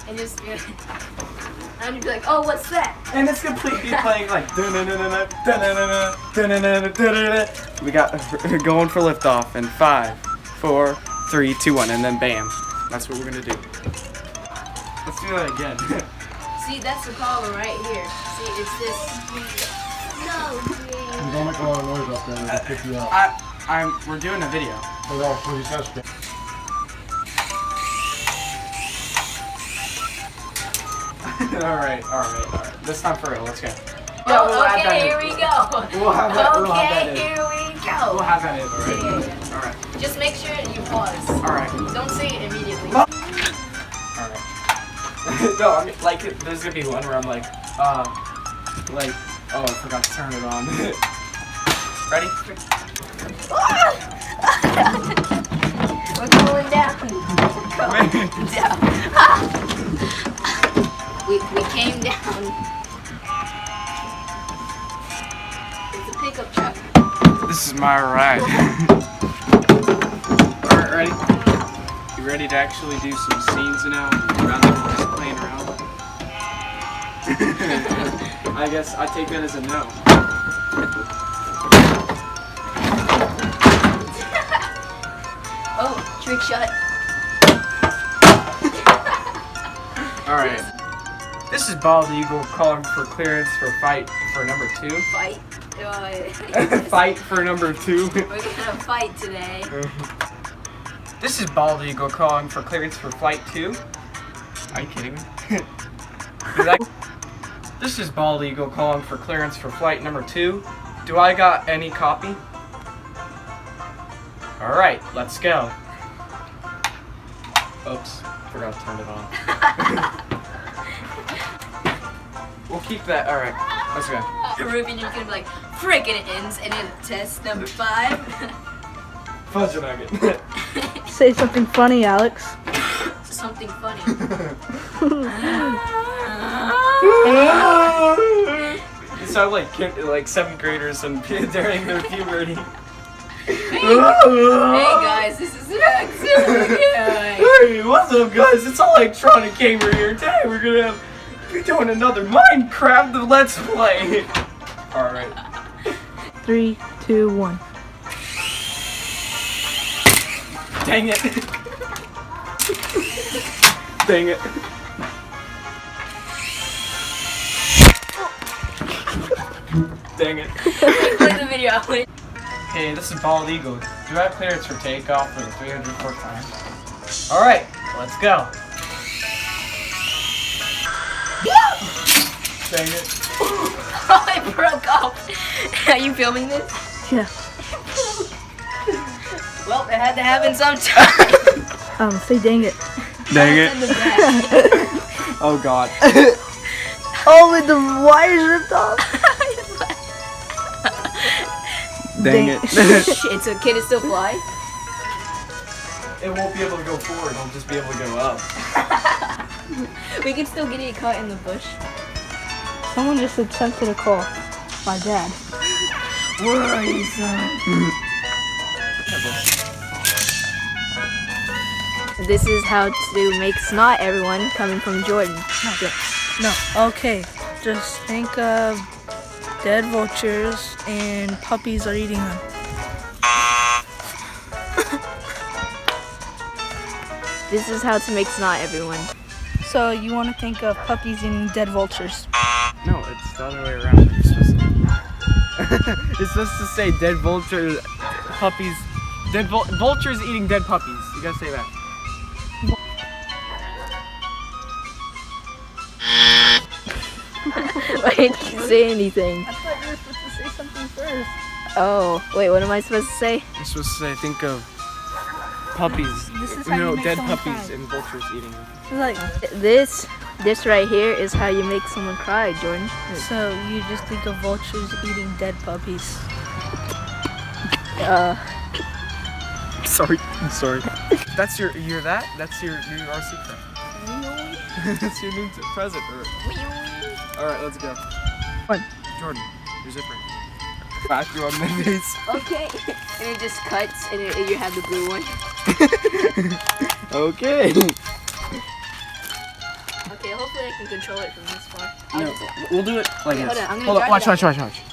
And just and you'd be like, oh, what's that? And it's completely playing like we got we're going for liftoff in 5, 4, 3, 2, 1, and then bam. That's what we're gonna do. Let's do that again. See, that's the problem right here. See, it's this. No. You don't make a lot of noise up there. They'll kick you out. We're doing a video. All right. This time for real. Let's go. Oh, okay, here we go. We'll have that. Okay, here we go. We'll have that in, alright? Yeah. Alright. Just make sure you pause. Alright. Don't say it immediately. Alright. No, I mean, like, there's gonna be one where I'm like, oh, I forgot to turn it on. Ready? We're going down. We're going down. We came down. It's a pickup truck. This is my ride. Alright, ready? You ready to actually do some scenes now? Rather than just playing around? I guess I take that as a no. Oh, trick shot. Alright. This is Bald Eagle calling for clearance for fight for number 2. Fight. Fight for number 2. We're gonna fight today. This is Bald Eagle calling for clearance for flight 2. Are you kidding me? This is Bald Eagle calling for clearance for flight number 2. Do I got any copy? Alright, let's go. Oops, forgot to turn it on. We'll keep that. Alright, let's go. Ruben, you're gonna be like, frick, and it ends, and then test number 5. Fudge a nugget. Say something funny, Alex. Something funny. You sound like 7th graders and during their puberty. Hey guys, this is Max. Hey, what's up, guys? It's Electronic Gamer here. Today we're gonna be doing another Minecraft Let's Play. All right. 3, 2, 1. Dang it. Dang it. Dang it. Play the video. Hey, this is Bald Eagle. Do I have clearance for takeoff for the 304th time? Alright, let's go. Dang it. Oh, it broke off. Are you filming this? Yeah. Well, it had to happen sometime. Say dang it. Dang it. Oh god. Oh, with the wires ripped off. Dang it. Shit, so can it still fly? It won't be able to go forward, it'll just be able to go up. We can still get it caught in the bush. Someone just attempted a call. My dad. Where are you, son? This is how to make snot, everyone, coming from Jordan. No. Okay. Just think of dead vultures and puppies are eating them. This is how to make snot, everyone. So you want to think of puppies eating dead vultures. No, it's the other way around. You're supposed to... It's supposed to say dead vultures, puppies, vultures eating dead puppies. You gotta say that. Why didn't you say anything? I thought you were supposed to say something first. Oh, wait, what am I supposed to say? You're supposed to say, think of puppies. This is how you make dead someone puppies cry. and vultures eating them. Like, This right here is how you make someone cry, Jordan. so you just think of vultures eating dead puppies. Sorry, I'm sorry. That's your new RC friend. That's your new present. Alright, let's go. What? Jordan, your zipper. Back you on my face. Okay. And it just cuts, and you have the blue one. Okay. Okay, hopefully I can control it from this far. No, we'll do it like Okay, this. hold on, I'm gonna Hold on, drag watch, it watch, watch, watch.